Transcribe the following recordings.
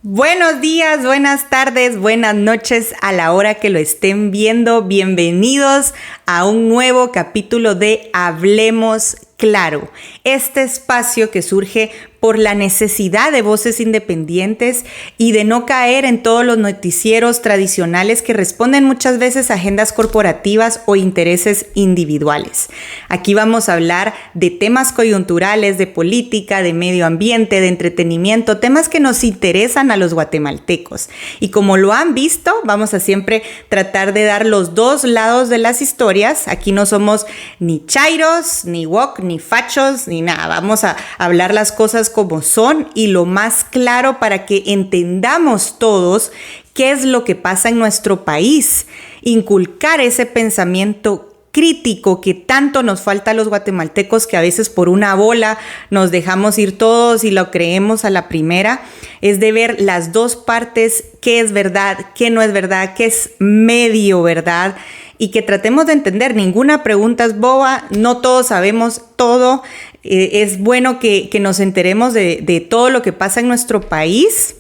Buenos días, buenas tardes, buenas noches a la hora que lo estén viendo. Bienvenidos a un nuevo capítulo de Hablemos Claro, este espacio que surge por la necesidad de voces independientes y de no caer en todos los noticieros tradicionales que responden muchas veces a agendas corporativas o intereses individuales. Aquí vamos a hablar de temas coyunturales, de política, de medio ambiente, de entretenimiento, temas que nos interesan a los guatemaltecos. Y como lo han visto, vamos a siempre tratar de dar los dos lados de las historias. Aquí no somos ni chairos, ni woke, ni fachos, ni nada. Vamos a hablar las cosas como son y lo más claro para que entendamos todos qué es lo que pasa en nuestro país. Inculcar ese pensamiento crítico que tanto nos falta a los guatemaltecos, que a veces por una bola nos dejamos ir todos y lo creemos a la primera, es de ver las dos partes, qué es verdad, qué no es verdad, qué es medio verdad, y que tratemos de entender. Ninguna pregunta es boba, no todos sabemos todo. Es bueno que nos enteremos de todo lo que pasa en nuestro país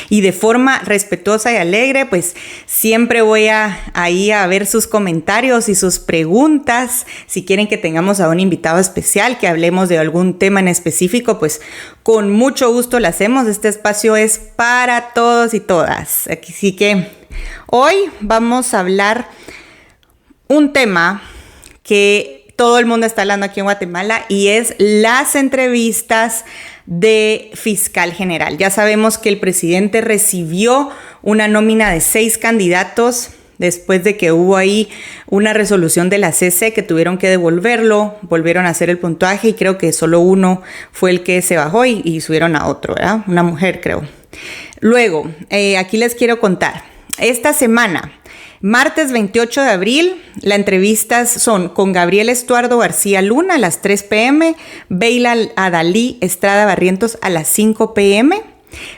y de forma respetuosa y alegre. Pues siempre voy ahí a ver sus comentarios y sus preguntas. Si quieren que tengamos a un invitado especial, que hablemos de algún tema en específico, pues con mucho gusto lo hacemos. Este espacio es para todos y todas. Así que hoy vamos a hablar un tema que todo el mundo está hablando aquí en Guatemala, y es las entrevistas de fiscal general. Ya sabemos que el presidente recibió una nómina de 6 candidatos después de que hubo ahí una resolución de la CC que tuvieron que devolverlo, volvieron a hacer el puntaje y creo que solo uno fue el que se bajó y subieron a otro, ¿verdad? Una mujer, creo. Luego, aquí les quiero contar. Esta semana, martes 28 de abril, las entrevistas son con Gabriel Estuardo García Luna a las 3 p.m., Beila Adalí Estrada Barrientos a las 5 p.m.,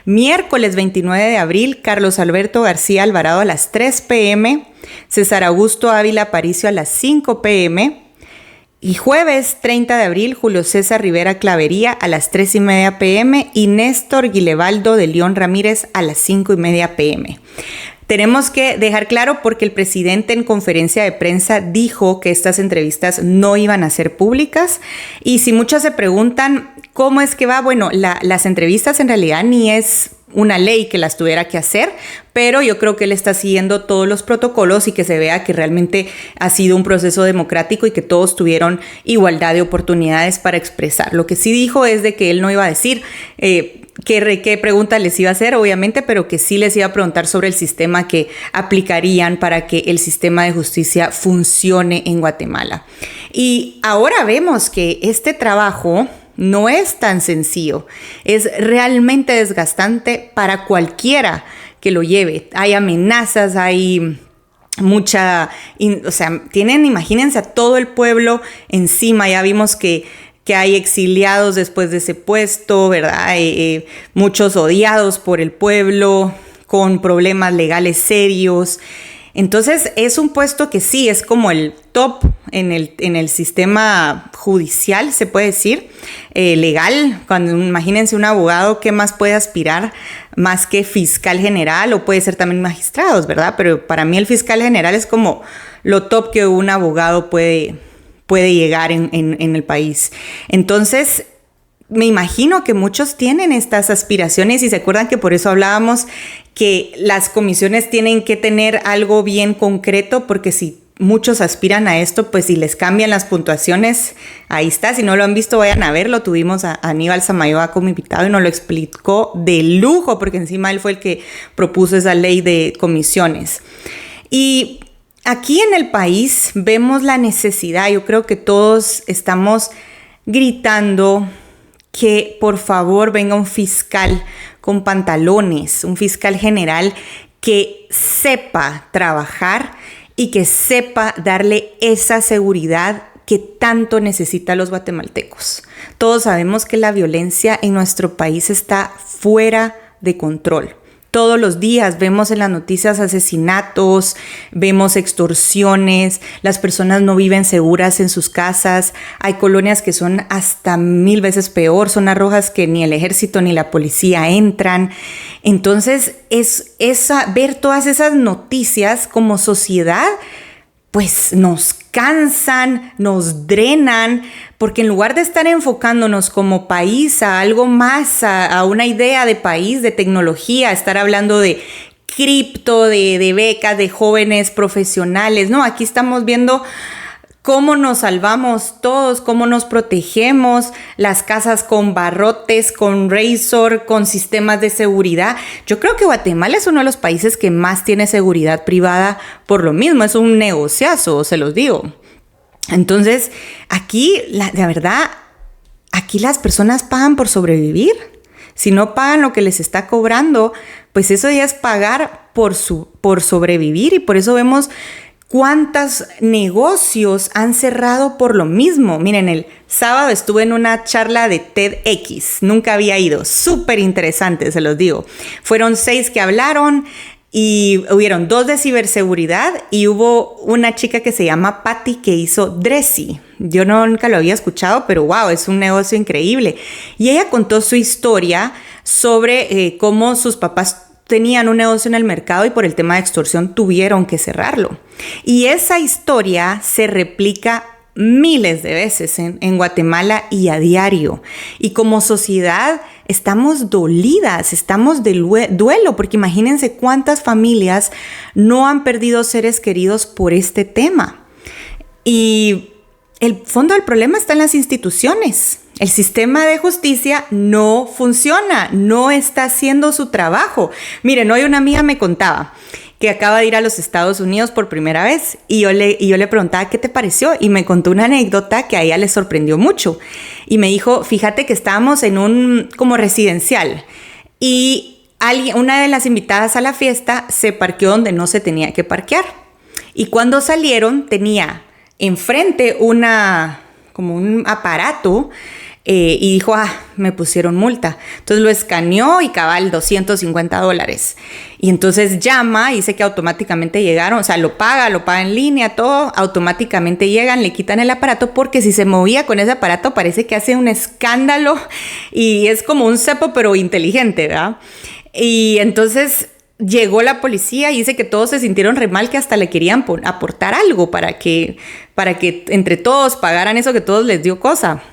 miércoles 29 de abril, Carlos Alberto García Alvarado a las 3 p.m., César Augusto Ávila Aparicio a las 5 p.m., y jueves 30 de abril, Julio César Rivera Clavería a las 3:30 p.m. y Néstor Guilevaldo de León Ramírez a las 5:30 p.m. Tenemos que dejar claro, porque el presidente en conferencia de prensa dijo que estas entrevistas no iban a ser públicas, y si muchos se preguntan cómo es que va, bueno, las entrevistas en realidad ni es una ley que las tuviera que hacer, pero yo creo que él está siguiendo todos los protocolos y que se vea que realmente ha sido un proceso democrático y que todos tuvieron igualdad de oportunidades para expresar. Lo que sí dijo es de que él no iba a decir qué pregunta les iba a hacer, obviamente, pero que sí les iba a preguntar sobre el sistema que aplicarían para que el sistema de justicia funcione en Guatemala. Y ahora vemos que este trabajo no es tan sencillo, es realmente desgastante para cualquiera que lo lleve. Hay amenazas, hay imagínense a todo el pueblo encima. Ya vimos que hay exiliados después de ese puesto, ¿verdad? Muchos odiados por el pueblo, con problemas legales serios. Entonces es un puesto que sí es como el top en el sistema judicial, se puede decir, legal. Cuando imagínense un abogado, ¿qué más puede aspirar más que fiscal general? O puede ser también magistrados, ¿verdad? Pero para mí el fiscal general es como lo top que un abogado puede llegar en el país. Entonces, me imagino que muchos tienen estas aspiraciones, y se acuerdan que por eso hablábamos que las comisiones tienen que tener algo bien concreto, porque si muchos aspiran a esto, pues si les cambian las puntuaciones, ahí está. Si no lo han visto, vayan a verlo. Tuvimos a Aníbal Samayoa como invitado y nos lo explicó de lujo, porque encima él fue el que propuso esa ley de comisiones. Y aquí en el país vemos la necesidad. Yo creo que todos estamos gritando que por favor venga un fiscal con pantalones, un fiscal general que sepa trabajar y que sepa darle esa seguridad que tanto necesitan los guatemaltecos. Todos sabemos que la violencia en nuestro país está fuera de control. Todos los días vemos en las noticias asesinatos, vemos extorsiones, las personas no viven seguras en sus casas, hay colonias que son hasta 1000 veces peor, zonas rojas que ni el ejército ni la policía entran. Entonces, ver todas esas noticias como sociedad, pues nos cansan, nos drenan, porque en lugar de estar enfocándonos como país a algo más, a una idea de país, de tecnología, estar hablando de cripto, de becas, de jóvenes profesionales, no, aquí estamos viendo cómo nos salvamos todos, cómo nos protegemos, las casas con barrotes, con Razor, con sistemas de seguridad. Yo creo que Guatemala es uno de los países que más tiene seguridad privada por lo mismo. Es un negociazo, se los digo. Entonces, aquí, de verdad, aquí las personas pagan por sobrevivir. Si no pagan lo que les está cobrando, pues eso ya es pagar por sobrevivir, y por eso vemos ¿cuántos negocios han cerrado por lo mismo? Miren, el sábado estuve en una charla de TEDx. Nunca había ido. Súper interesante, se los digo. Fueron 6 que hablaron y hubieron 2 de ciberseguridad y hubo una chica que se llama Patty que hizo Dressy. Yo nunca lo había escuchado, pero wow, es un negocio increíble. Y ella contó su historia sobre cómo sus papás tenían un negocio en el mercado y por el tema de extorsión tuvieron que cerrarlo. Y esa historia se replica miles de veces en Guatemala y a diario. Y como sociedad estamos dolidas, estamos de duelo, porque imagínense cuántas familias no han perdido seres queridos por este tema. Y el fondo del problema está en las instituciones. El sistema de justicia no funciona, no está haciendo su trabajo. Miren, hoy una amiga me contaba que acaba de ir a los Estados Unidos por primera vez y yo le preguntaba qué te pareció y me contó una anécdota que a ella le sorprendió mucho. Y me dijo, fíjate que estábamos en un como residencial y una de las invitadas a la fiesta se parqueó donde no se tenía que parquear. Y cuando salieron tenía enfrente como un aparato y dijo, me pusieron multa. Entonces lo escaneó y cabal $250. Y entonces llama y dice que automáticamente llegaron, o sea, lo paga en línea, todo, automáticamente llegan, le quitan el aparato porque si se movía con ese aparato parece que hace un escándalo y es como un cepo pero inteligente, ¿verdad? Y entonces llegó la policía y dice que todos se sintieron re mal, que hasta le querían aportar algo para que entre todos pagaran eso que todos les dio cosa.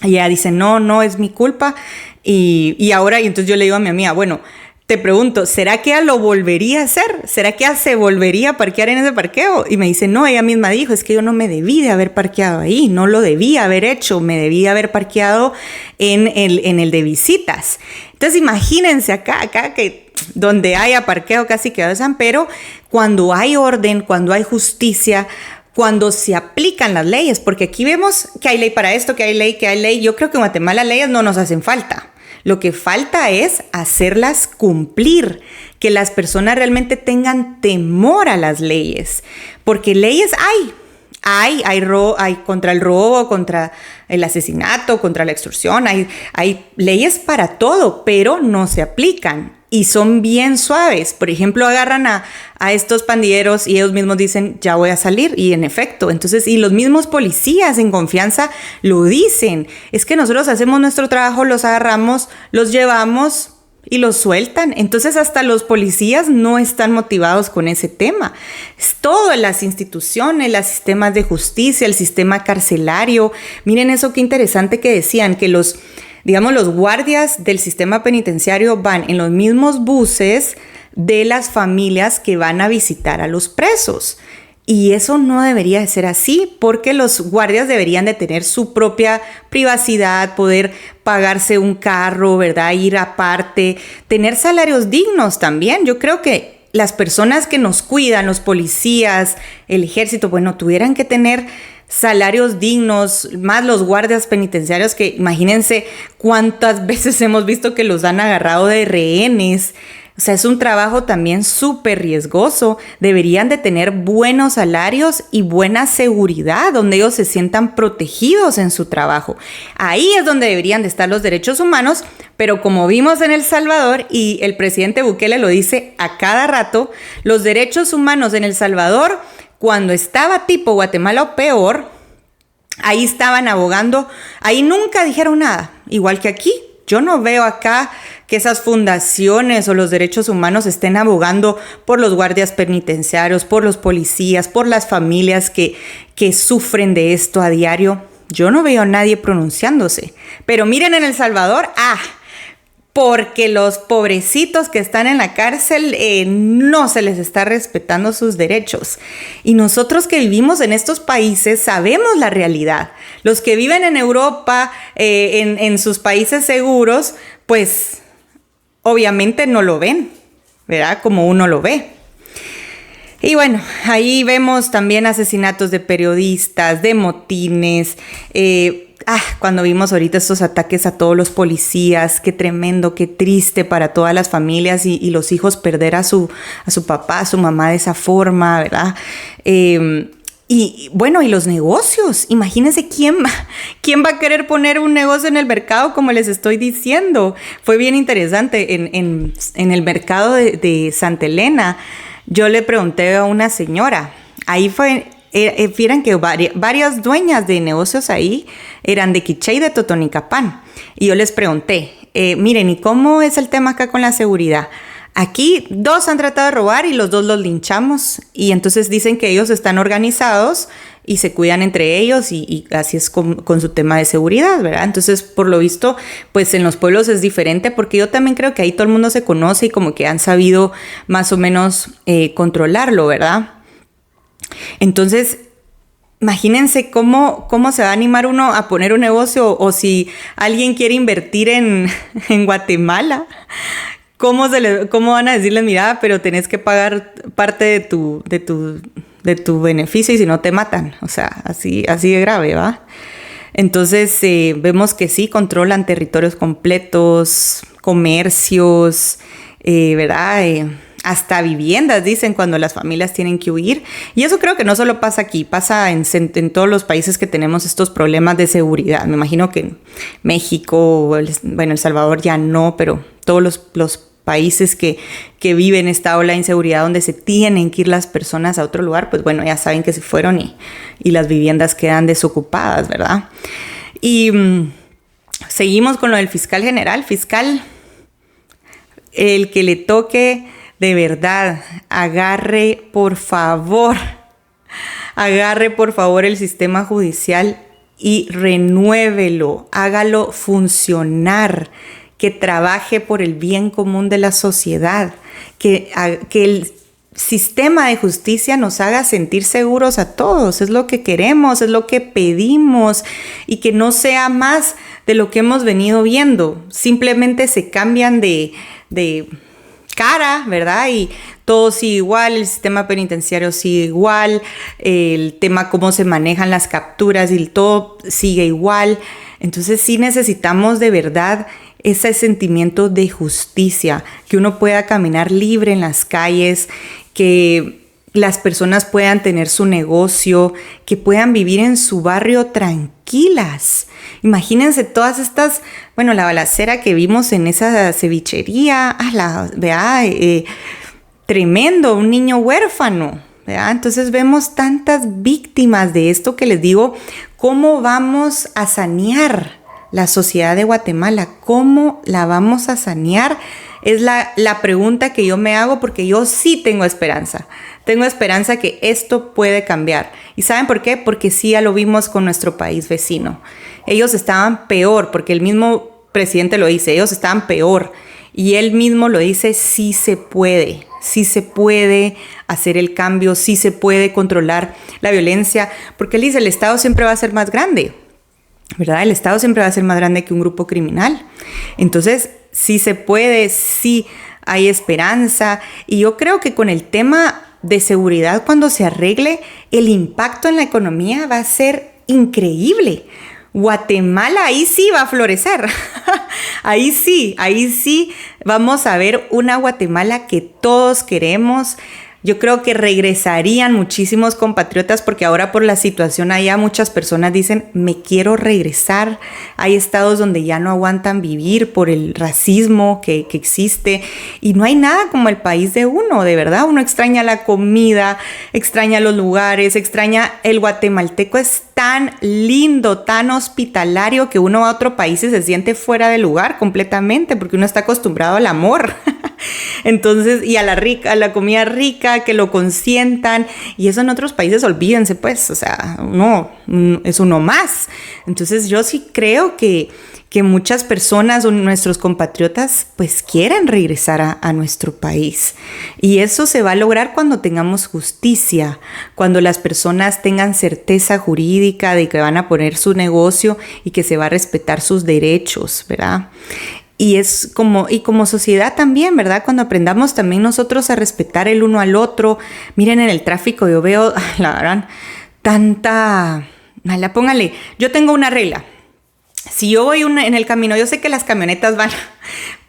Y ella dice, no es mi culpa. Y ahora, y entonces yo le digo a mi amiga, bueno, te pregunto, ¿será que ella lo volvería a hacer? ¿Será que ella se volvería a parquear en ese parqueo? Y me dice, no, ella misma dijo, es que yo no me debí de haber parqueado ahí, no lo debía haber hecho, me debí haber parqueado en el de visitas. Entonces imagínense acá que donde haya parqueo casi que besan, pero cuando hay orden, cuando hay justicia, cuando se aplican las leyes, porque aquí vemos que hay ley para esto, que hay ley. Yo creo que en Guatemala leyes no nos hacen falta. Lo que falta es hacerlas cumplir, que las personas realmente tengan temor a las leyes, porque leyes hay contra el robo, contra el asesinato, contra la extorsión, hay leyes para todo, pero no se aplican. Y son bien suaves. Por ejemplo, agarran a estos pandilleros y ellos mismos dicen, ya voy a salir. Y en efecto, entonces, y los mismos policías en confianza lo dicen. Es que nosotros hacemos nuestro trabajo, los agarramos, los llevamos y los sueltan. Entonces, hasta los policías no están motivados con ese tema. Es todo en las instituciones, los sistemas de justicia, el sistema carcelario. Miren eso, qué interesante que decían que los guardias del sistema penitenciario van en los mismos buses de las familias que van a visitar a los presos. Y eso no debería de ser así, porque los guardias deberían de tener su propia privacidad, poder pagarse un carro, ¿verdad? Ir aparte, tener salarios dignos también. Yo creo que las personas que nos cuidan, los policías, el ejército, tuvieran que tener salarios dignos, más los guardias penitenciarios, que imagínense cuántas veces hemos visto que los han agarrado de rehenes O sea, es un trabajo también súper riesgoso. Deberían de tener buenos salarios y buena seguridad, donde ellos se sientan protegidos en su trabajo. Ahí es donde deberían de estar los derechos humanos, pero como vimos en El Salvador, y el presidente Bukele lo dice a cada rato, los derechos humanos en El Salvador, cuando estaba tipo Guatemala o peor, ahí estaban abogando, ahí nunca dijeron nada, igual que aquí. Yo no veo acá que esas fundaciones o los derechos humanos estén abogando por los guardias penitenciarios, por los policías, por las familias que sufren de esto a diario. Yo no veo a nadie pronunciándose. Pero miren en El Salvador, porque los pobrecitos que están en la cárcel no se les está respetando sus derechos. Y nosotros que vivimos en estos países sabemos la realidad. Los que viven en Europa, en sus países seguros, pues obviamente no lo ven, ¿verdad? Como uno lo ve. Y bueno, ahí vemos también asesinatos de periodistas, de motines, cuando vimos ahorita estos ataques a todos los policías, qué tremendo, qué triste para todas las familias y los hijos perder a su papá, a su mamá de esa forma, ¿verdad? Y bueno, y los negocios, imagínense quién va a querer poner un negocio en el mercado, como les estoy diciendo. Fue bien interesante, en el mercado de Santa Elena, yo le pregunté a una señora, ahí fue, vieran que varias dueñas de negocios ahí eran de Quiché y de Totonicapán, y yo les pregunté, miren, ¿y cómo es el tema acá con la seguridad? Aquí 2 han tratado de robar y los 2 los linchamos, y entonces dicen que ellos están organizados y se cuidan entre ellos y así es con su tema de seguridad, ¿verdad? Entonces, por lo visto, pues en los pueblos es diferente, porque yo también creo que ahí todo el mundo se conoce y como que han sabido más o menos controlarlo, ¿verdad? Entonces, imagínense cómo se va a animar uno a poner un negocio, o si alguien quiere invertir en Guatemala. ¿Cómo van a decirles, mira, pero tenés que pagar parte de tu beneficio y si no te matan? O sea, así de grave, ¿va? Entonces, vemos que sí, controlan territorios completos, comercios, ¿verdad? Hasta viviendas, dicen, cuando las familias tienen que huir. Y eso creo que no solo pasa aquí, pasa en todos los países que tenemos estos problemas de seguridad. Me imagino que en México, El Salvador ya no, pero todos los países que viven esta ola de inseguridad donde se tienen que ir las personas a otro lugar, pues bueno, ya saben que se fueron y las viviendas quedan desocupadas, ¿verdad? Y seguimos con lo del fiscal general. El que le toque, de verdad, agarre por favor el sistema judicial y renuévelo, hágalo funcionar, que trabaje por el bien común de la sociedad, que el sistema de justicia nos haga sentir seguros a todos. Es lo que queremos, es lo que pedimos, y que no sea más de lo que hemos venido viendo. Simplemente se cambian de cara, ¿verdad? Y todo sigue igual, el sistema penitenciario sigue igual, el tema cómo se manejan las capturas y todo sigue igual. Entonces sí necesitamos de verdad ese sentimiento de justicia, que uno pueda caminar libre en las calles, que las personas puedan tener su negocio, que puedan vivir en su barrio tranquilas. Imagínense todas estas, la balacera que vimos en esa cevichería, tremendo, un niño huérfano, ¿verdad? Entonces vemos tantas víctimas de esto que les digo, ¿cómo vamos a sanear la sociedad de Guatemala? ¿Cómo la vamos a sanear? Es la pregunta que yo me hago, porque yo sí tengo esperanza. Tengo esperanza que esto puede cambiar. ¿Y saben por qué? Porque sí, ya lo vimos con nuestro país vecino. Ellos estaban peor, porque el mismo presidente lo dice, ellos estaban peor. Y él mismo lo dice, sí se puede hacer el cambio, sí se puede controlar la violencia, porque él dice, el Estado siempre va a ser más grande, ¿verdad? El Estado siempre va a ser más grande que un grupo criminal. Entonces, sí se puede, sí hay esperanza. Y yo creo que con el tema de seguridad, cuando se arregle, el impacto en la economía va a ser increíble. Guatemala ahí sí va a florecer. Ahí sí vamos a ver una Guatemala que todos queremos. Yo creo que regresarían muchísimos compatriotas porque ahora por la situación allá muchas personas dicen, me quiero regresar. Hay estados donde ya no aguantan vivir por el racismo que existe y no hay nada como el país de uno, de verdad. Uno extraña la comida, extraña los lugares, extraña el guatemalteco. Es tan lindo, tan hospitalario que uno va a otro país y se siente fuera de lugar completamente porque uno está acostumbrado al amor. Entonces, y a la comida rica, que lo consientan, y eso en otros países, olvídense pues, o sea, no, es uno más. Entonces yo sí creo que muchas personas o nuestros compatriotas pues quieren regresar a nuestro país. Y eso se va a lograr cuando tengamos justicia, cuando las personas tengan certeza jurídica de que van a poner su negocio y que se va a respetar sus derechos, ¿verdad? Y como sociedad también, ¿verdad? Cuando aprendamos también nosotros a respetar el uno al otro. Miren, en el tráfico yo veo, la verdad, póngale, yo tengo una regla. Si yo voy en el camino, yo sé que las camionetas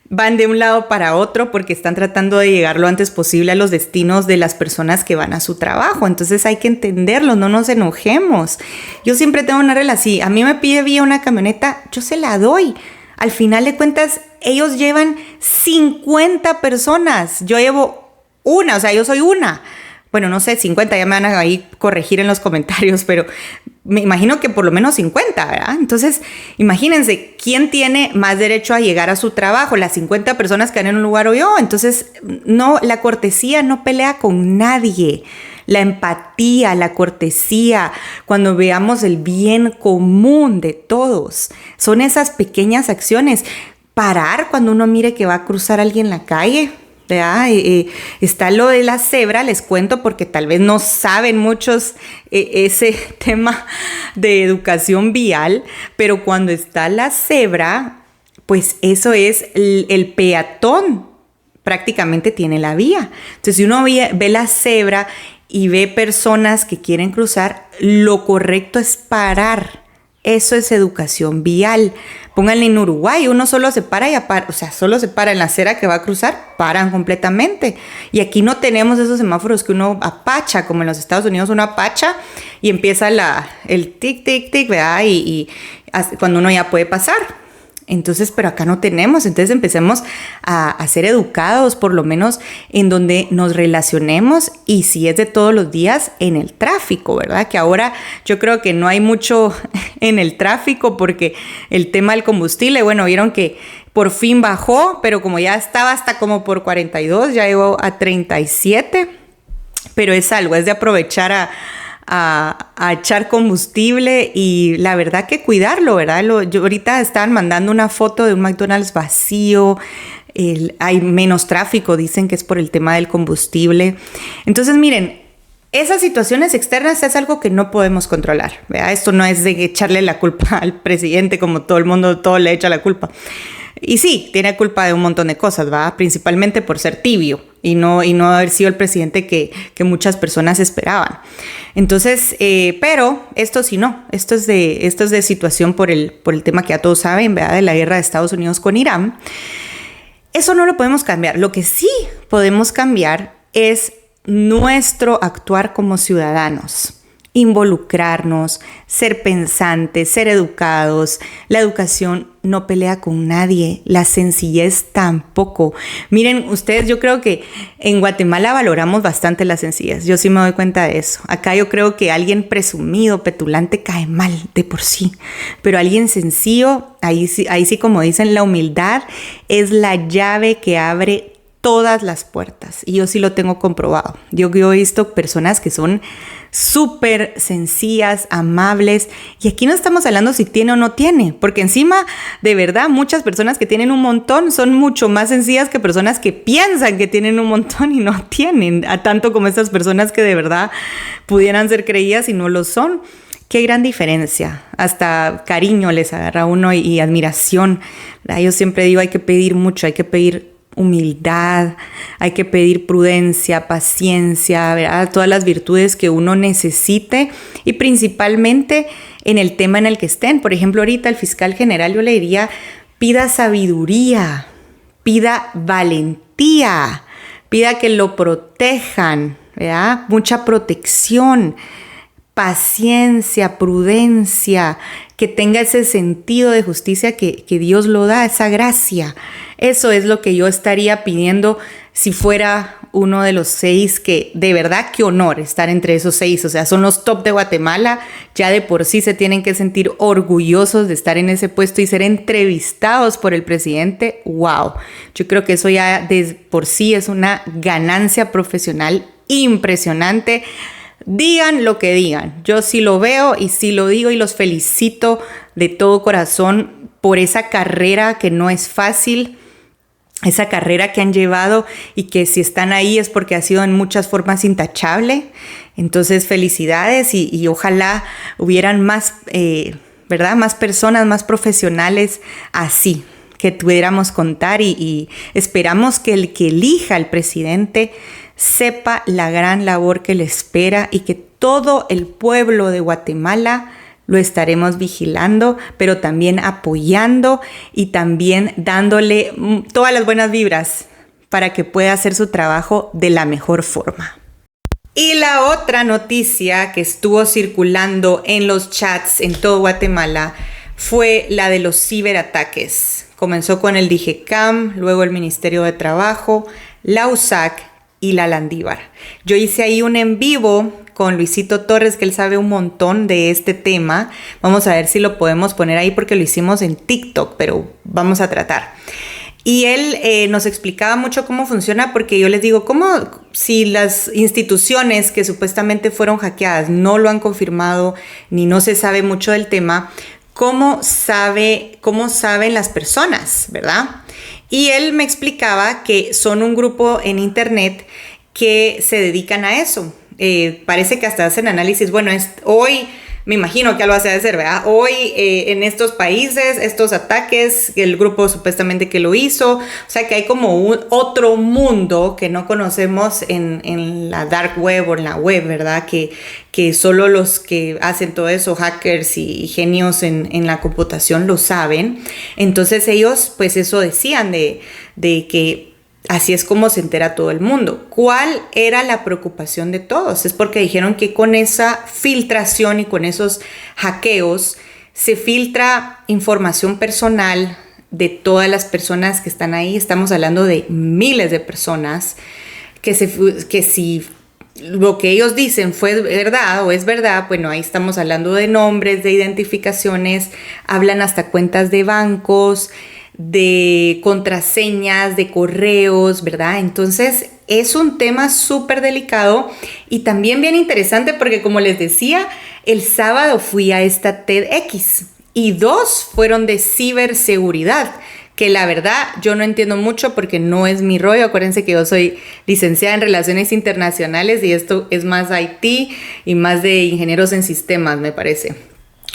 van de un lado para otro porque están tratando de llegar lo antes posible a los destinos de las personas que van a su trabajo. Entonces hay que entenderlo, no nos enojemos. Yo siempre tengo una regla, si a mí me pide vía una camioneta, yo se la doy. Al final de cuentas, ellos llevan 50 personas. Yo llevo una, o sea, yo soy una. Bueno, no sé, 50, ya me van a ahí corregir en los comentarios, pero me imagino que por lo menos 50, ¿verdad? Entonces, imagínense, ¿quién tiene más derecho a llegar a su trabajo? Las 50 personas que van en un lugar o yo. Entonces, no, la cortesía no pelea con nadie. La empatía, la cortesía, cuando veamos el bien común de todos, son esas pequeñas acciones. Parar cuando uno mire que va a cruzar alguien en la calle, ¿verdad? Está lo de la cebra, les cuento porque tal vez no saben muchos ese tema de educación vial, pero cuando está la cebra, pues eso es el peatón, prácticamente tiene la vía. Entonces, si uno ve la cebra y ve personas que quieren cruzar, lo correcto es parar. Eso es educación vial. Pónganle en Uruguay, uno solo se para solo se para en la acera que va a cruzar, paran completamente. Y aquí no tenemos esos semáforos que uno apacha, como en los Estados Unidos uno apacha y empieza el tic, tic, tic, ¿verdad? Y cuando uno ya puede pasar. Entonces, pero acá no tenemos, entonces empecemos a ser educados, por lo menos en donde nos relacionemos y si es de todos los días en el tráfico, ¿verdad? Que ahora yo creo que no hay mucho en el tráfico porque el tema del combustible, bueno, vieron que por fin bajó, pero como ya estaba hasta como por 42, ya llegó a 37, pero es algo, es de aprovechar a echar combustible y la verdad que cuidarlo, ¿verdad? Yo ahorita estaban mandando una foto de un McDonald's vacío, hay menos tráfico, dicen que es por el tema del combustible. Entonces, miren, esas situaciones externas es algo que no podemos controlar, ¿verdad? Esto no es de echarle la culpa al presidente como todo el mundo, todo le echa la culpa. Y sí, tiene culpa de un montón de cosas, ¿va? Principalmente por ser tibio y no haber sido el presidente que muchas personas esperaban. Entonces, pero esto sí no, esto es de situación por el tema que ya todos saben, ¿verdad? De la guerra de Estados Unidos con Irán. Eso no lo podemos cambiar. Lo que sí podemos cambiar es nuestro actuar como ciudadanos. Involucrarnos, ser pensantes, ser educados. La educación no pelea con nadie, la sencillez tampoco. Miren, ustedes, yo creo que en Guatemala valoramos bastante la sencillez. Yo sí me doy cuenta de eso. Acá yo creo que alguien presumido, petulante, cae mal de por sí. Pero alguien sencillo, ahí sí como dicen, la humildad es la llave que abre todas las puertas. Y yo sí lo tengo comprobado. Yo he visto personas que son súper sencillas, amables. Y aquí no estamos hablando si tiene o no tiene. Porque encima, de verdad, muchas personas que tienen un montón son mucho más sencillas que personas que piensan que tienen un montón y no tienen. A tanto como estas personas que de verdad pudieran ser creídas y no lo son. Qué gran diferencia. Hasta cariño les agarra a uno y admiración. Yo siempre digo, hay que pedir mucho, hay que pedir humildad, hay que pedir prudencia, paciencia, ¿verdad? Todas las virtudes que uno necesite y principalmente en el tema en el que estén. Por ejemplo, ahorita el fiscal general, yo le diría, pida sabiduría, pida valentía, pida que lo protejan, ¿verdad? Mucha protección, paciencia, prudencia, que tenga ese sentido de justicia que Dios lo da, esa gracia. Eso es lo que yo estaría pidiendo si fuera uno de los 6, que de verdad qué honor estar entre esos 6, o sea, son los top de Guatemala, ya de por sí se tienen que sentir orgullosos de estar en ese puesto y ser entrevistados por el presidente. ¡Wow! Yo creo que eso ya de por sí es una ganancia profesional impresionante. Digan lo que digan, yo sí lo veo y sí lo digo y los felicito de todo corazón por esa carrera que no es fácil, esa carrera que han llevado y que si están ahí es porque ha sido en muchas formas intachable. Entonces felicidades y ojalá hubieran más, ¿verdad? Más personas, más profesionales así que pudiéramos contar y esperamos que el que elija al presidente sepa la gran labor que le espera y que todo el pueblo de Guatemala lo estaremos vigilando, pero también apoyando y también dándole todas las buenas vibras para que pueda hacer su trabajo de la mejor forma. Y la otra noticia que estuvo circulando en los chats en todo Guatemala fue la de los ciberataques. Comenzó con el DIGECAM, luego el Ministerio de Trabajo, la USAC y la Landívar. Yo hice ahí un en vivo con Luisito Torres, que él sabe un montón de este tema. Vamos a ver si lo podemos poner ahí porque lo hicimos en TikTok, pero vamos a tratar. Y él nos explicaba mucho cómo funciona, porque yo les digo, ¿cómo si las instituciones que supuestamente fueron hackeadas no lo han confirmado ni no se sabe mucho del tema? ¿Cómo saben las personas, verdad? Y él me explicaba que son un grupo en internet que se dedican a eso. Parece que hasta hacen análisis. Bueno, hoy me imagino que lo hace de hacer, ¿verdad? Hoy en estos países, estos ataques, el grupo supuestamente que lo hizo, o sea que hay como otro mundo que no conocemos en la dark web o en la web, ¿verdad? Que solo los que hacen todo eso, hackers y genios en la computación lo saben. Entonces ellos pues eso decían de que así es como se entera todo el mundo. ¿Cuál era la preocupación de todos? Es porque dijeron que con esa filtración y con esos hackeos se filtra información personal de todas las personas que están ahí. Estamos hablando de miles de personas que si lo que ellos dicen fue verdad o es verdad, bueno, ahí estamos hablando de nombres, de identificaciones, hablan hasta cuentas de bancos, de contraseñas, de correos, ¿verdad? Entonces es un tema súper delicado y también bien interesante porque, como les decía, el sábado fui a esta TEDx y 2 fueron de ciberseguridad, que la verdad yo no entiendo mucho porque no es mi rollo. Acuérdense que yo soy licenciada en Relaciones Internacionales y esto es más IT y más de ingenieros en sistemas, me parece.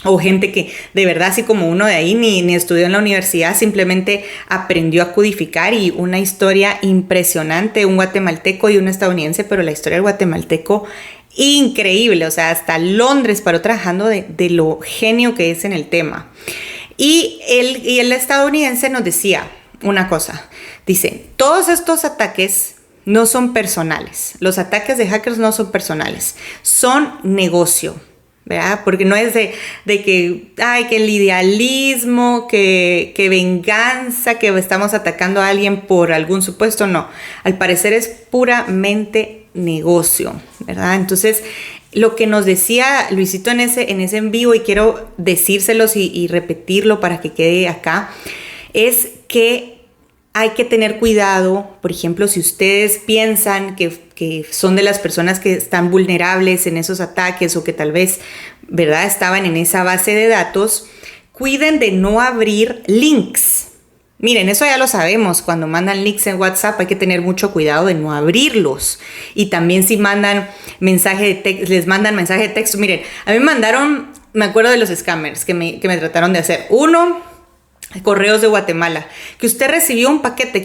O gente que de verdad, así como uno de ahí, ni estudió en la universidad, simplemente aprendió a codificar. Y una historia impresionante, un guatemalteco y un estadounidense, pero la historia del guatemalteco increíble, o sea, hasta Londres paró trabajando de lo genio que es en el tema. Y el estadounidense nos decía una cosa, dice, todos estos ataques no son personales, los ataques de hackers no son personales, son negocio, ¿verdad? Porque no es de que, que el idealismo, que venganza, que estamos atacando a alguien por algún supuesto, no. Al parecer es puramente negocio, ¿verdad? Entonces, lo que nos decía Luisito en ese en vivo, y quiero decírselos y repetirlo para que quede acá, es que hay que tener cuidado. Por ejemplo, si ustedes piensan que son de las personas que están vulnerables en esos ataques o que tal vez, ¿verdad?, estaban en esa base de datos, cuiden de no abrir links. Miren, eso ya lo sabemos. Cuando mandan links en WhatsApp hay que tener mucho cuidado de no abrirlos. Y también si mandan les mandan mensaje de texto. Miren, a mí me mandaron, me acuerdo de los scammers que me trataron de hacer. Uno Correos de Guatemala, que usted recibió un paquete,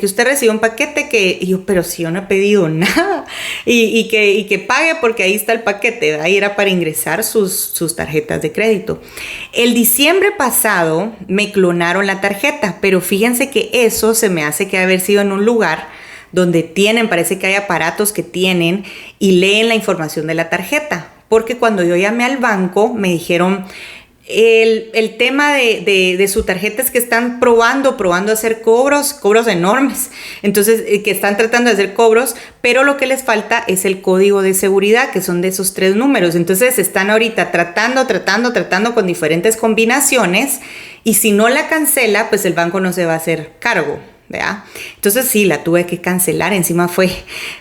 y yo, pero si yo no he pedido nada, y que pague porque ahí está el paquete, ahí era para ingresar sus tarjetas de crédito. El diciembre pasado me clonaron la tarjeta, pero fíjense que eso se me hace que haber sido en un lugar donde parece que hay aparatos que tienen y leen la información de la tarjeta, porque cuando yo llamé al banco me dijeron, el tema de su tarjeta es que están probando hacer cobros enormes. Entonces, que están tratando de hacer cobros, pero lo que les falta es el código de seguridad, que son de esos 3 números. Entonces, están ahorita tratando con diferentes combinaciones, y si no la cancela, pues el banco no se va a hacer cargo, ¿verdad? Entonces, sí, la tuve que cancelar. Encima fue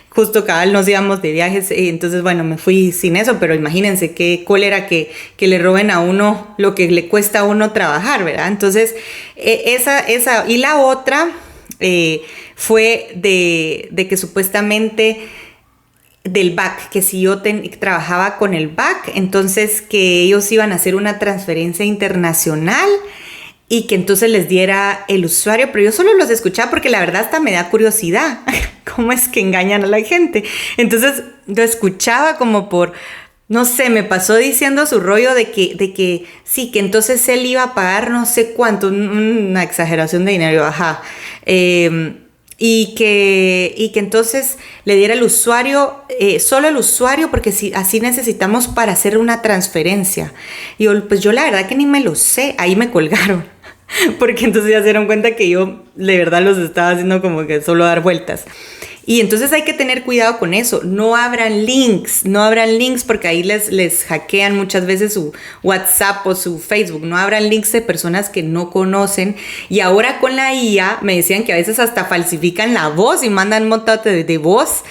justo cabal, nos íbamos de viajes, entonces bueno, me fui sin eso, pero imagínense qué cólera que le roben a uno lo que le cuesta a uno trabajar, ¿verdad? Entonces, esa, y la otra fue de que supuestamente del BAC, que si yo trabajaba con el BAC, entonces que ellos iban a hacer una transferencia internacional y que entonces les diera el usuario, pero yo solo los escuchaba porque la verdad hasta me da curiosidad cómo es que engañan a la gente. Entonces lo escuchaba como por, no sé, me pasó diciendo su rollo de que sí, que entonces él iba a pagar no sé cuánto, una exageración de dinero, ajá, y que entonces le diera el usuario, solo el usuario, porque así necesitamos para hacer una transferencia. Y yo, pues yo la verdad que ni me lo sé, ahí me colgaron. Porque entonces ya se dieron cuenta que yo de verdad los estaba haciendo como que solo dar vueltas. Y entonces hay que tener cuidado con eso. No abran links porque ahí les hackean muchas veces su WhatsApp o su Facebook. No abran links de personas que no conocen. Y ahora con la IA me decían que a veces hasta falsifican la voz y mandan un montón de voz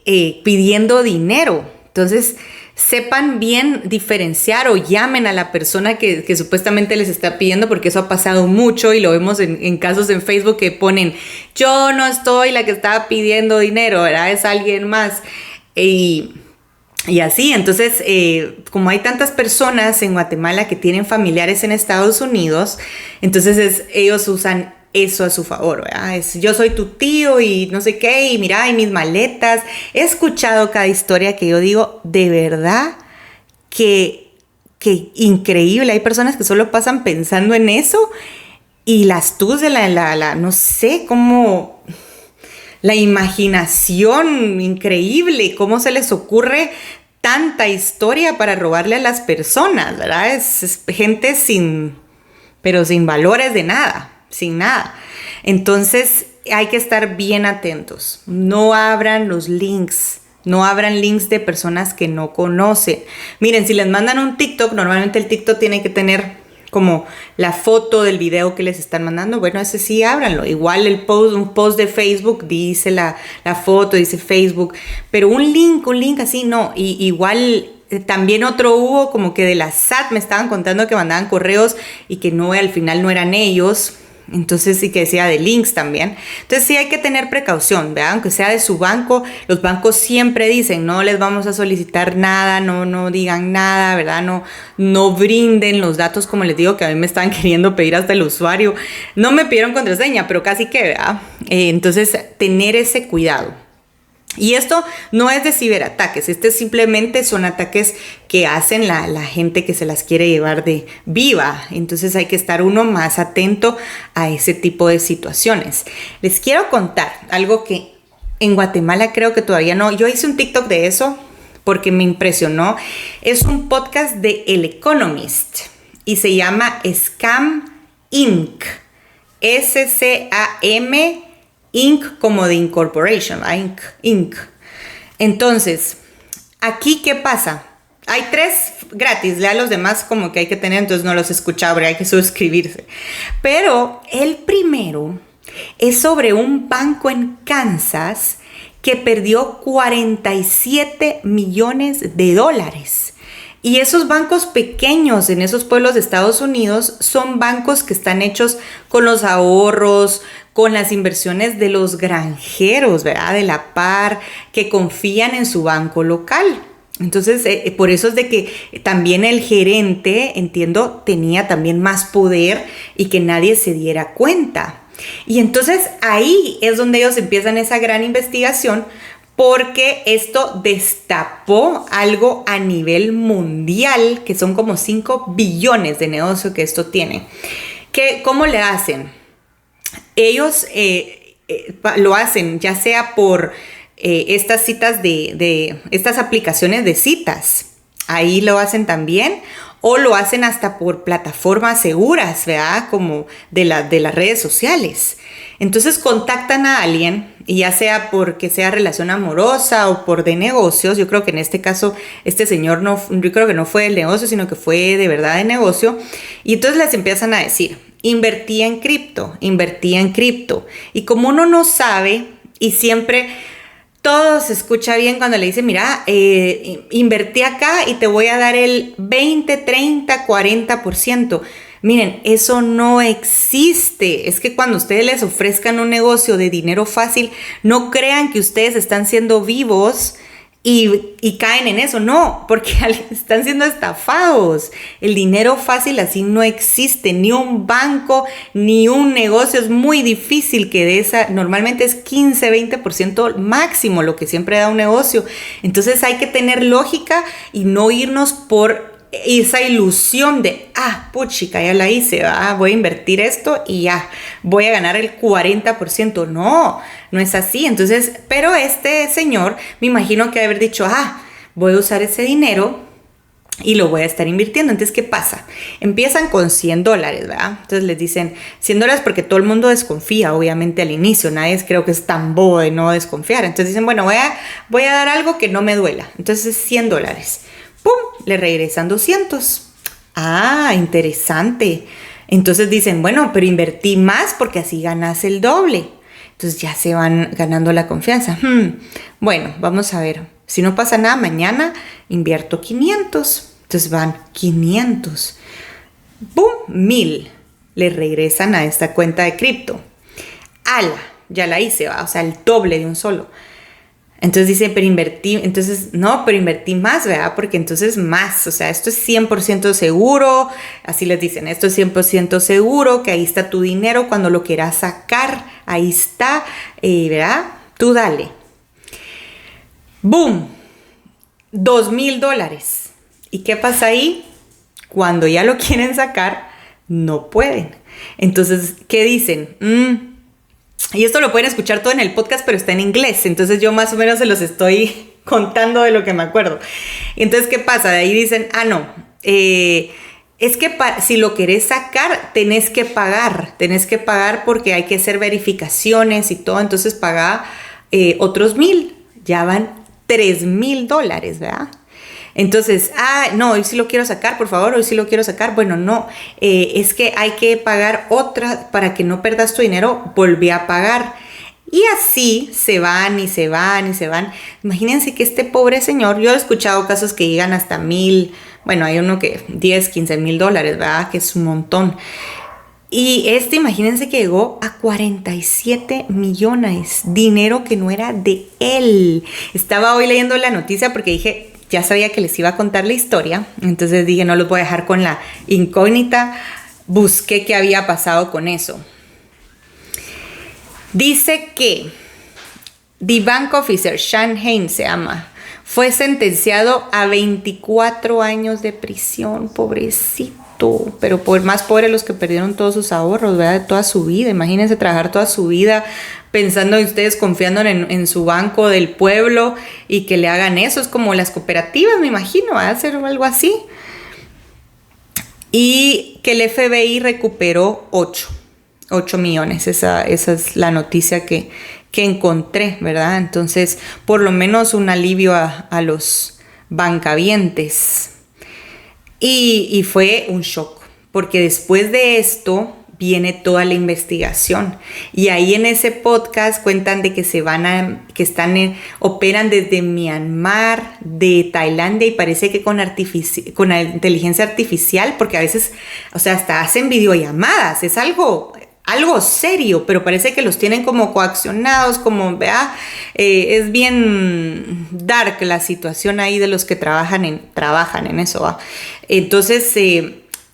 pidiendo dinero. Entonces, sepan bien diferenciar o llamen a la persona que supuestamente les está pidiendo, porque eso ha pasado mucho y lo vemos en casos en Facebook que ponen, yo no estoy la que estaba pidiendo dinero, ¿verdad? Es alguien más. Y así, entonces, como hay tantas personas en Guatemala que tienen familiares en Estados Unidos, entonces ellos usan eso a su favor, ¿verdad? Yo soy tu tío y no sé qué, y mira, y mis maletas. He escuchado cada historia que yo digo, de verdad, que increíble. Hay personas que solo pasan pensando en eso, y las tus de no sé, cómo, la imaginación increíble, cómo se les ocurre tanta historia para robarle a las personas, ¿verdad? Es gente sin valores de nada. Sin nada. Entonces hay que estar bien atentos. No abran los links. No abran links de personas que no conocen. Miren, si les mandan un TikTok, normalmente el TikTok tiene que tener como la foto del video que les están mandando. Bueno, ese sí, ábranlo. Igual un post de Facebook dice la foto, dice Facebook. Pero un link así, no. Y igual también otro hubo como que de la SAT me estaban contando que mandaban correos y que no, al final no eran ellos. Entonces sí, que decía de links también. Entonces sí hay que tener precaución, ¿verdad? Aunque sea de su banco, los bancos siempre dicen, no les vamos a solicitar nada, no digan nada, ¿verdad? No brinden los datos, como les digo, que a mí me estaban queriendo pedir hasta el usuario. No me pidieron contraseña, pero casi que, ¿verdad? Entonces tener ese cuidado. Y esto no es de ciberataques, simplemente son ataques que hacen la gente que se las quiere llevar de viva. Entonces hay que estar uno más atento a ese tipo de situaciones. Les quiero contar algo que en Guatemala creo que todavía no. Yo hice un TikTok de eso porque me impresionó. Es un podcast de El Economist y se llama Scam Inc. SCAM Inc. como de Incorporation, Inc. Entonces, aquí, ¿qué pasa? Hay 3 gratis, lea los demás como que hay que tener, entonces no los escuchaba, hay que suscribirse. Pero el primero es sobre un banco en Kansas que perdió $47 millones. Y esos bancos pequeños en esos pueblos de Estados Unidos son bancos que están hechos con los ahorros, con las inversiones de los granjeros, ¿verdad? De la par, que confían en su banco local. Entonces, por eso es de que también el gerente, entiendo, tenía también más poder y que nadie se diera cuenta. Y entonces ahí es donde ellos empiezan esa gran investigación, porque esto destapó algo a nivel mundial, que son como 5 billones de negocio que esto tiene. ¿Cómo le hacen? Ellos lo hacen ya sea por estas citas de estas aplicaciones de citas. Ahí lo hacen también. O lo hacen hasta por plataformas seguras, ¿verdad? Como de las redes sociales. Entonces contactan a alguien, y ya sea porque sea relación amorosa o por de negocios. Yo creo que en este caso este señor yo creo que no fue del negocio, sino que fue de verdad de negocio. Y entonces les empiezan a decir, invertía en cripto. Y como uno no sabe, y siempre todo se escucha bien cuando le dicen, mira, invertí acá y te voy a dar el 20, 30, 40%. Miren, eso no existe. Es que cuando ustedes les ofrezcan un negocio de dinero fácil, no crean que ustedes están siendo vivos y caen en eso. No, porque están siendo estafados. El dinero fácil así no existe. Ni un banco, ni un negocio. Es muy difícil que de esa, normalmente es 15, 20% máximo lo que siempre da un negocio. Entonces hay que tener lógica y no irnos por esa ilusión de, puchica, ya la hice, voy a invertir esto y ya, voy a ganar el 40%. No es así. Entonces, pero este señor, me imagino que haber dicho, voy a usar ese dinero y lo voy a estar invirtiendo. Entonces, ¿qué pasa? Empiezan con $100, ¿verdad? Entonces les dicen $100 porque todo el mundo desconfía, obviamente al inicio. Nadie creo que es tan bobo de no desconfiar. Entonces dicen, bueno, voy a dar algo que no me duela. Entonces, $100. ¡Pum! Le regresan 200. Interesante. Entonces dicen, bueno, pero invertí más porque así ganas el doble. Entonces ya se van ganando la confianza. Bueno, vamos a ver. Si no pasa nada, mañana invierto 500. Entonces van 500. ¡Pum! 1000. Le regresan a esta cuenta de cripto. ¡Hala! Ya la hice, o sea, el doble de un solo. Entonces dice, pero invertí más, ¿verdad? Porque entonces más, o sea, esto es 100% seguro, así les dicen, esto es 100% seguro, que ahí está tu dinero, cuando lo quieras sacar, ahí está, ¿verdad? Tú dale. ¡Boom! $2,000. ¿Y qué pasa ahí? Cuando ya lo quieren sacar, no pueden. Entonces, ¿qué dicen? Y esto lo pueden escuchar todo en el podcast, pero está en inglés. Entonces yo más o menos se los estoy contando de lo que me acuerdo. Entonces, ¿qué pasa? De ahí dicen, no. Es que si lo querés sacar, tenés que pagar porque hay que hacer verificaciones y todo. Entonces paga otros 1,000. Ya van $3,000, ¿verdad? Entonces, no, hoy sí lo quiero sacar, por favor, hoy sí lo quiero sacar. Bueno, no, es que hay que pagar otra para que no perdas tu dinero, volví a pagar. Y así se van y se van y se van. Imagínense que este pobre señor, yo he escuchado casos que llegan hasta 1,000, bueno, hay uno que 10, $15,000, ¿verdad? Que es un montón. Y imagínense que llegó a 47 millones, dinero que no era de él. Estaba hoy leyendo la noticia porque dije, ya sabía que les iba a contar la historia, entonces dije, no los voy a dejar con la incógnita. Busqué qué había pasado con eso. Dice que The Bank Officer, Sean Haines se llama, fue sentenciado a 24 años de prisión, pobrecito, pero más pobre los que perdieron todos sus ahorros, ¿verdad? De toda su vida. Imagínense trabajar toda su vida pensando en ustedes, confiando en su banco del pueblo y que le hagan eso. Es como las cooperativas, me imagino, va a hacer algo así. Y que el FBI recuperó 8 millones. Esa es la noticia que encontré, ¿verdad? Entonces, por lo menos un alivio a los bancavientes. Y fue un shock, porque después de esto viene toda la investigación. Y ahí en ese podcast cuentan de que operan desde Myanmar, de Tailandia, y parece que con inteligencia artificial, porque a veces, o sea, hasta hacen videollamadas. Es algo algo serio, pero parece que los tienen como coaccionados, como, vea, es bien dark la situación ahí de los que trabajan en eso, ¿va? Entonces,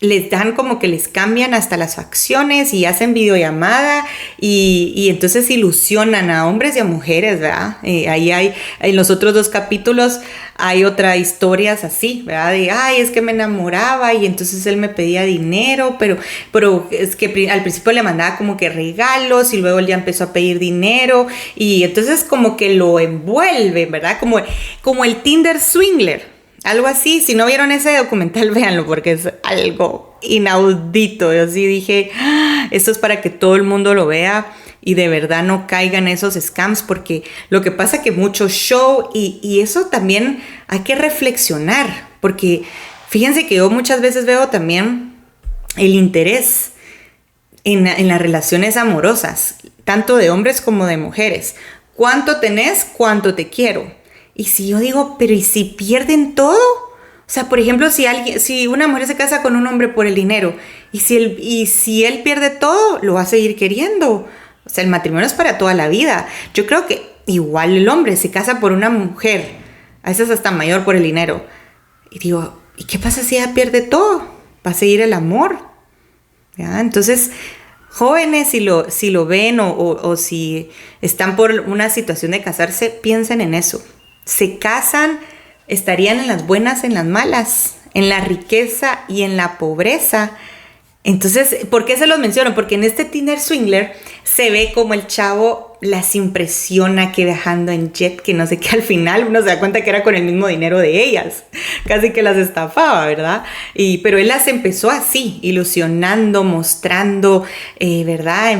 les dan como que les cambian hasta las facciones y hacen videollamada y entonces ilusionan a hombres y a mujeres, ¿verdad? Ahí hay, en los otros 2 capítulos hay otras historias así, ¿verdad? De, ay, es que me enamoraba y entonces él me pedía dinero, pero es que al principio le mandaba como que regalos y luego él ya empezó a pedir dinero y entonces como que lo envuelve, ¿verdad? Como el Tinder Swindler. Algo así, si no vieron ese documental, véanlo porque es algo inaudito. Yo sí dije, esto es para que todo el mundo lo vea y de verdad no caigan esos scams porque lo que pasa es que mucho show y eso también hay que reflexionar porque fíjense que yo muchas veces veo también el interés en las relaciones amorosas, tanto de hombres como de mujeres. ¿Cuánto tenés? ¿Cuánto te quiero? Y si yo digo, pero ¿y si pierden todo? O sea, por ejemplo, si una mujer se casa con un hombre por el dinero y si él pierde todo, lo va a seguir queriendo. O sea, el matrimonio es para toda la vida. Yo creo que igual el hombre se casa por una mujer, a veces hasta mayor por el dinero. Y digo, ¿y qué pasa si ella pierde todo? ¿Va a seguir el amor? ¿Ya? Entonces, jóvenes, si lo ven o si están por una situación de casarse, piensen en eso. Se casan, estarían en las buenas, en las malas, en la riqueza y en la pobreza. Entonces, ¿por qué se los menciono? Porque en este Tinder Swindler se ve como el chavo las impresiona que viajando en jet, que no sé qué, al final uno se da cuenta que era con el mismo dinero de ellas, casi que las estafaba, ¿verdad? Pero él las empezó así, ilusionando, mostrando, ¿verdad?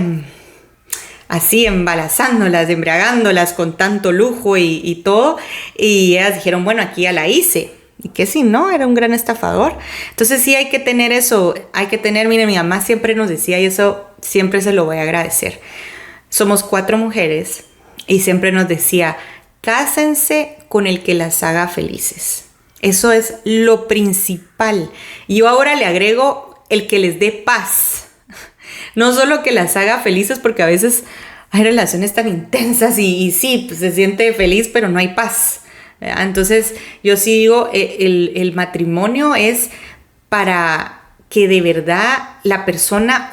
Así embalazándolas, embriagándolas con tanto lujo y todo. Y ellas dijeron, bueno, aquí ya la hice. Y que si no, era un gran estafador. Entonces sí hay que tener eso, miren, mi mamá siempre nos decía, y eso siempre se lo voy a agradecer. Somos 4 mujeres y siempre nos decía, cásense con el que las haga felices. Eso es lo principal. Y yo ahora le agrego el que les dé paz. No solo que las haga felices, porque a veces hay relaciones tan intensas y sí, pues se siente feliz, pero no hay paz, ¿verdad? Entonces, yo sí digo, el matrimonio es para que de verdad la persona,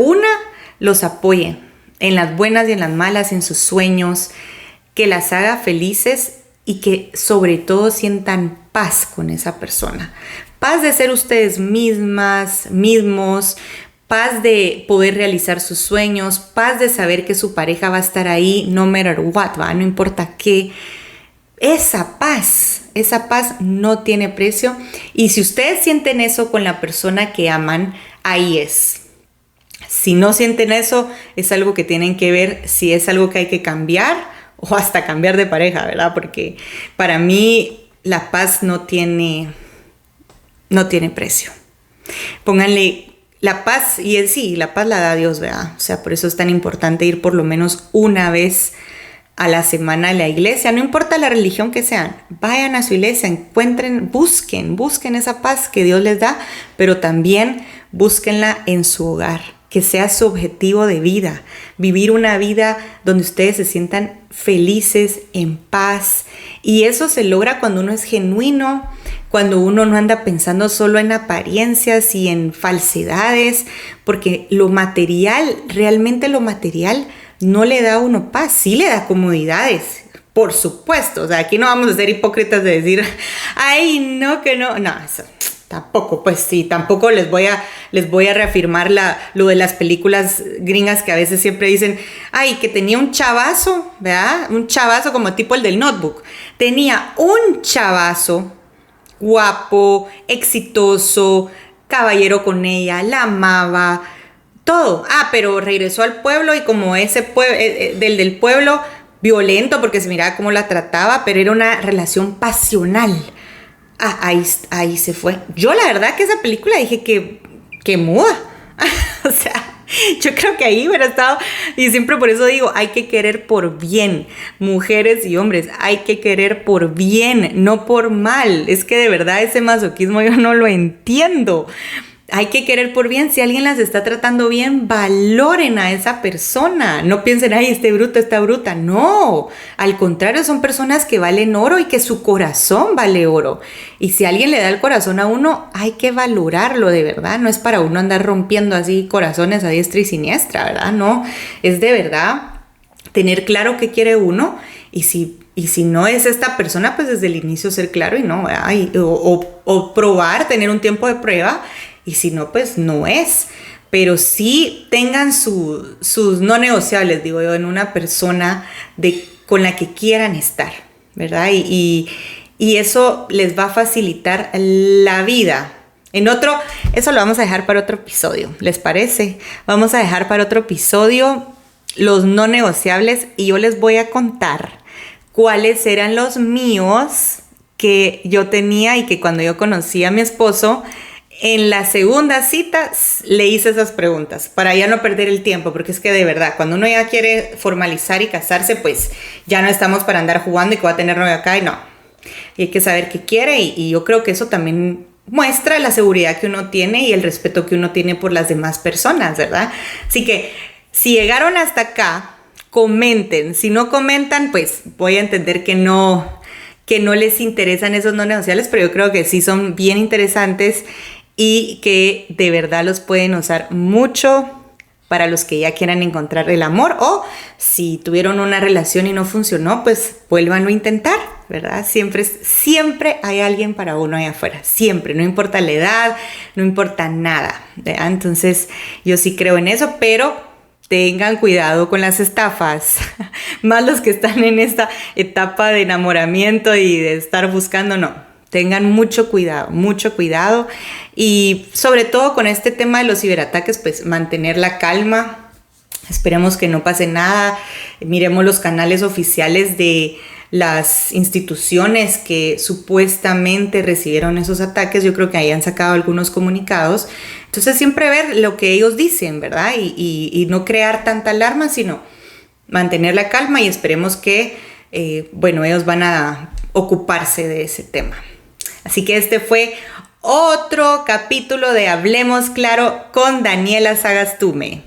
los apoye en las buenas y en las malas, en sus sueños, que las haga felices y que sobre todo sientan paz con esa persona. Paz de ser ustedes mismos, paz de poder realizar sus sueños, paz de saber que su pareja va a estar ahí no matter what, ¿va? No importa qué. Esa paz no tiene precio. Y si ustedes sienten eso con la persona que aman, ahí es. Si no sienten eso, es algo que tienen que ver si es algo que hay que cambiar o hasta cambiar de pareja, ¿verdad? Porque para mí la paz no tiene precio. Pónganle la paz, y sí, la paz la da Dios, ¿verdad? O sea, por eso es tan importante ir por lo menos una vez a la semana a la iglesia. No importa la religión que sean, vayan a su iglesia, busquen esa paz que Dios les da, pero también búsquenla en su hogar, que sea su objetivo de vida, vivir una vida donde ustedes se sientan felices, en paz, y eso se logra cuando uno es genuino, cuando uno no anda pensando solo en apariencias y en falsedades, porque realmente lo material no le da a uno paz, sí le da comodidades, por supuesto. O sea, aquí no vamos a ser hipócritas de decir, ay, no, que no, eso tampoco, pues sí, tampoco les voy a reafirmar lo de las películas gringas que a veces siempre dicen, ay, que tenía un chavazo, ¿verdad? Un chavazo como tipo el del Notebook. Tenía un chavazo guapo, exitoso, caballero con ella, la amaba, todo. Pero regresó al pueblo y como ese del pueblo, violento porque se miraba cómo la trataba, pero era una relación pasional. Ahí se fue. Yo la verdad que esa película dije que muda. O sea, yo creo que ahí hubiera estado, y siempre por eso digo, hay que querer por bien, mujeres y hombres, hay que querer por bien, no por mal. Es que de verdad ese masoquismo yo no lo entiendo. hay que querer por bien. Si alguien las está tratando bien, valoren a esa persona. No piensen, ay, este bruto, esta bruta. No, al contrario, son personas que valen oro y que su corazón vale oro. Y si alguien le da el corazón a uno, hay que valorarlo de verdad. No es para uno andar rompiendo así corazones a diestra y siniestra, ¿verdad? No, es de verdad tener claro qué quiere uno. Y si no es esta persona, pues desde el inicio ser claro y no, ¿verdad? O probar, tener un tiempo de prueba. Y si no, pues no es. Pero sí tengan sus no negociables, digo yo, en una persona con la que quieran estar, ¿verdad? Y eso les va a facilitar la vida. Eso lo vamos a dejar para otro episodio, ¿les parece? Vamos a dejar para otro episodio los no negociables y yo les voy a contar cuáles eran los míos que yo tenía y que cuando yo conocí a mi esposo, en la segunda cita le hice esas preguntas para ya no perder el tiempo, porque es que de verdad, cuando uno ya quiere formalizar y casarse, pues ya no estamos para andar jugando y que va a tener novio acá y no. Y hay que saber qué quiere y yo creo que eso también muestra la seguridad que uno tiene y el respeto que uno tiene por las demás personas, ¿verdad? Así que si llegaron hasta acá, comenten. Si no comentan, pues voy a entender que no les interesan esos no negociables, pero yo creo que sí son bien interesantes y que de verdad los pueden usar mucho para los que ya quieran encontrar el amor, o si tuvieron una relación y no funcionó, pues vuélvanlo a intentar, ¿verdad? Siempre hay alguien para uno allá afuera, siempre, no importa la edad, no importa nada, ¿verdad? Entonces yo sí creo en eso, pero tengan cuidado con las estafas, más los que están en esta etapa de enamoramiento y de estar buscando, no. Tengan mucho cuidado y sobre todo con este tema de los ciberataques, pues mantener la calma. Esperemos que no pase nada. Miremos los canales oficiales de las instituciones que supuestamente recibieron esos ataques. Yo creo que ahí han sacado algunos comunicados. Entonces siempre ver lo que ellos dicen, ¿verdad? Y no crear tanta alarma, sino mantener la calma y esperemos que, ellos van a ocuparse de ese tema. Así que este fue otro capítulo de Hablemos Claro con Daniela Sagastume.